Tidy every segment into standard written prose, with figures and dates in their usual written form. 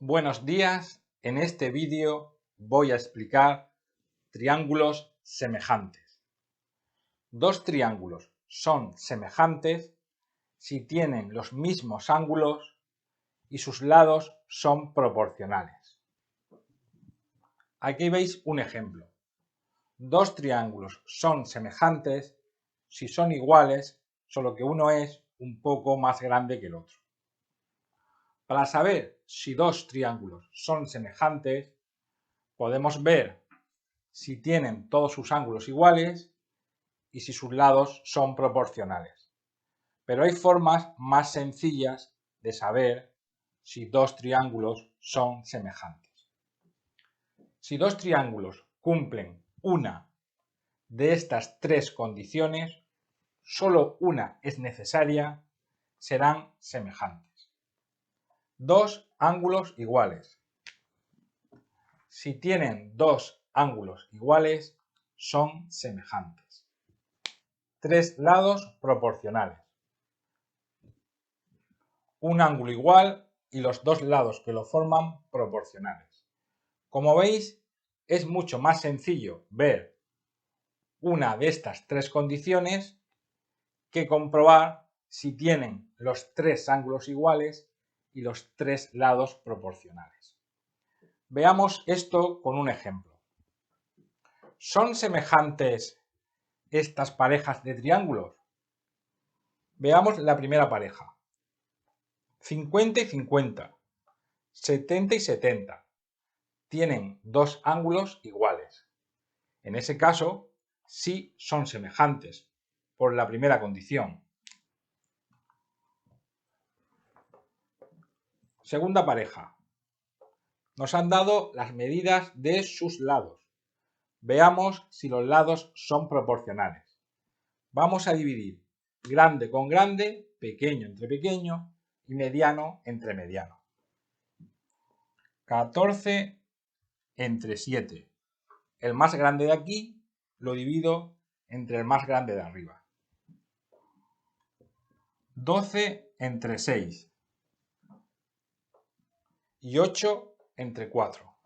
Buenos días, en este vídeo voy a explicar triángulos semejantes. Dos triángulos son semejantes si tienen los mismos ángulos y sus lados son proporcionales. Aquí veis un ejemplo. Dos triángulos son semejantes si son iguales, solo que uno es un poco más grande que el otro. Para saber si dos triángulos son semejantes, podemos ver si tienen todos sus ángulos iguales y si sus lados son proporcionales. Pero hay formas más sencillas de saber si dos triángulos son semejantes. Si dos triángulos cumplen una de estas tres condiciones, solo una es necesaria, serán semejantes. Dos ángulos iguales. Si tienen dos ángulos iguales, son semejantes. Tres lados proporcionales. Un ángulo igual y los dos lados que lo forman proporcionales. Como veis, es mucho más sencillo ver una de estas tres condiciones que comprobar si tienen los tres ángulos iguales y los tres lados proporcionales. Veamos esto con un ejemplo. ¿Son semejantes estas parejas de triángulos? Veamos la primera pareja. 50 y 50, 70 y 70. Tienen dos ángulos iguales. En ese caso, sí son semejantes, por la primera condición. Segunda pareja. Nos han dado las medidas de sus lados. Veamos si los lados son proporcionales. Vamos a dividir grande con grande, pequeño entre pequeño y mediano entre mediano. 14 entre 7. El más grande de aquí lo divido entre el más grande de arriba. 12 entre 6. Y 8 entre 4.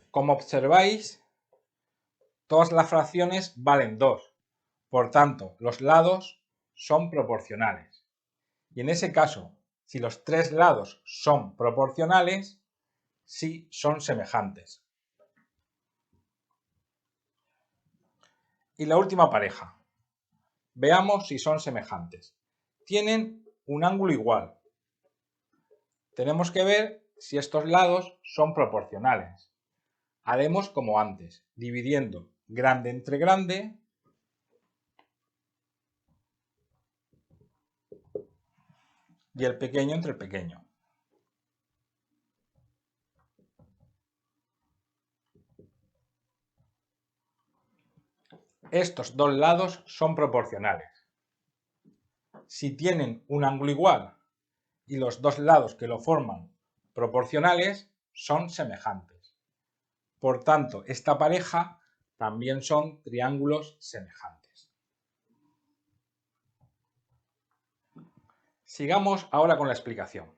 Como observáis, todas las fracciones valen 2. Por tanto, los lados son proporcionales. Y en ese caso, si los tres lados son proporcionales, sí son semejantes. Y la última pareja. Veamos si son semejantes. Tienen un ángulo igual. Tenemos que ver si estos lados son proporcionales. Haremos como antes, dividiendo grande entre grande y el pequeño entre el pequeño. Estos dos lados son proporcionales. Si tienen un ángulo igual y los dos lados que lo forman proporcionales, son semejantes. Por tanto, esta pareja también son triángulos semejantes. Sigamos ahora con la explicación.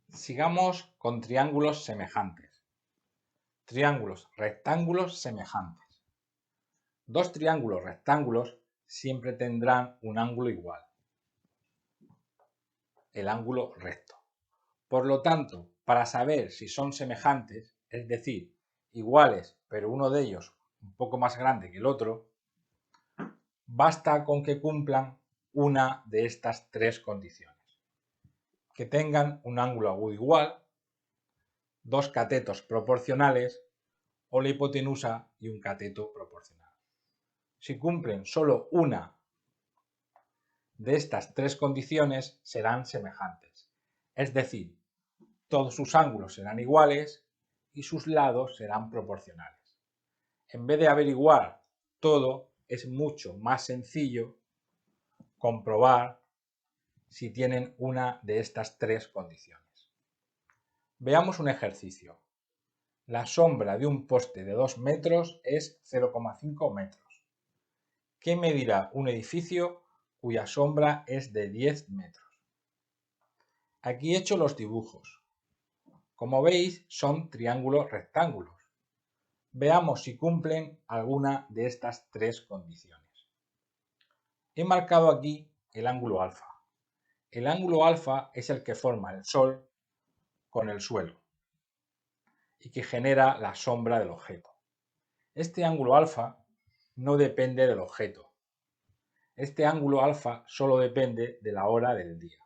Sigamos con triángulos semejantes. Triángulos rectángulos semejantes. Dos triángulos rectángulos siempre tendrán un ángulo igual, el ángulo recto. Por lo tanto, para saber si son semejantes, es decir, iguales, pero uno de ellos un poco más grande que el otro, basta con que cumplan una de estas tres condiciones. Que tengan un ángulo agudo igual, dos catetos proporcionales o la hipotenusa y un cateto proporcional. Si cumplen solo una de estas tres condiciones, serán semejantes. Es decir, todos sus ángulos serán iguales y sus lados serán proporcionales. En vez de averiguar todo, es mucho más sencillo comprobar si tienen una de estas tres condiciones. Veamos un ejercicio. La sombra de un poste de 2 metros es 0,5 metros ¿Qué medirá un edificio cuya sombra es de 10 metros? Aquí he hecho los dibujos. Como veis, son triángulos rectángulos. Veamos si cumplen alguna de estas tres condiciones. He marcado aquí el ángulo alfa. El ángulo alfa es el que forma el Sol con el suelo y que genera la sombra del objeto. Este ángulo alfa no depende del objeto. Este ángulo alfa solo depende de la hora del día.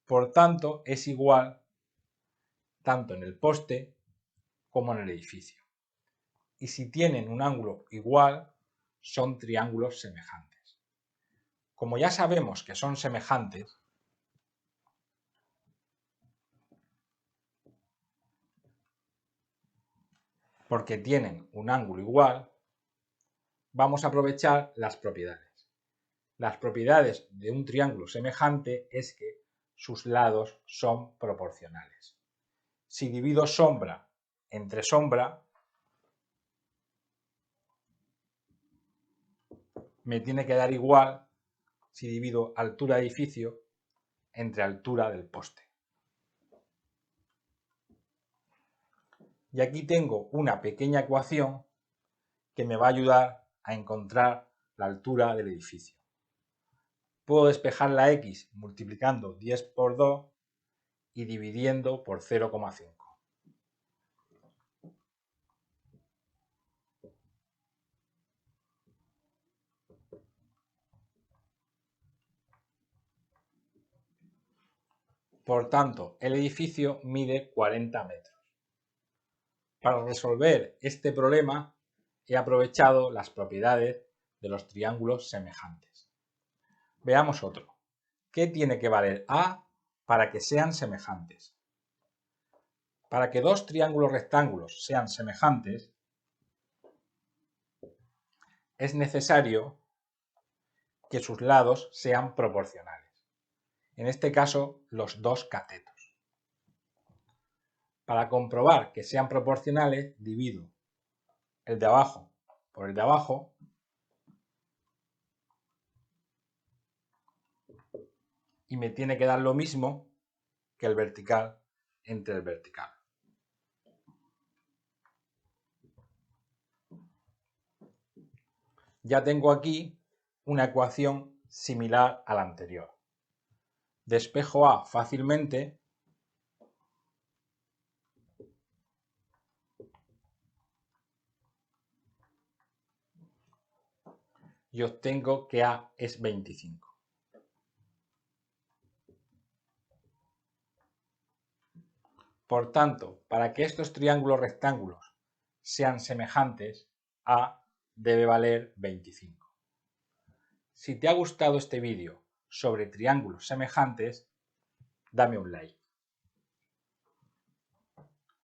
Por tanto, es igual tanto en el poste como en el edificio. Y si tienen un ángulo igual, son triángulos semejantes. Como ya sabemos que son semejantes, porque tienen un ángulo igual, vamos a aprovechar las propiedades. Las propiedades de un triángulo semejante es que sus lados son proporcionales. Si divido sombra entre sombra, me tiene que dar igual si divido altura de edificio entre altura del poste. Y aquí tengo una pequeña ecuación que me va a ayudar a encontrar la altura del edificio. Puedo despejar la x multiplicando 10 por 2 y dividiendo por 0,5. Por tanto, el edificio mide 40 metros. Para resolver este problema he aprovechado las propiedades de los triángulos semejantes. Veamos otro. ¿Qué tiene que valer A para que sean semejantes? Para que dos triángulos rectángulos sean semejantes, es necesario que sus lados sean proporcionales. En este caso, los dos catetos. Para comprobar que sean proporcionales, divido el de abajo por el de abajo y me tiene que dar lo mismo que el vertical entre el vertical. Ya tengo aquí una ecuación similar a la anterior. Despejo A fácilmente y obtengo que A es 25. Por tanto, para que estos triángulos rectángulos sean semejantes, A debe valer 25. Si te ha gustado este vídeo sobre triángulos semejantes, dame un like.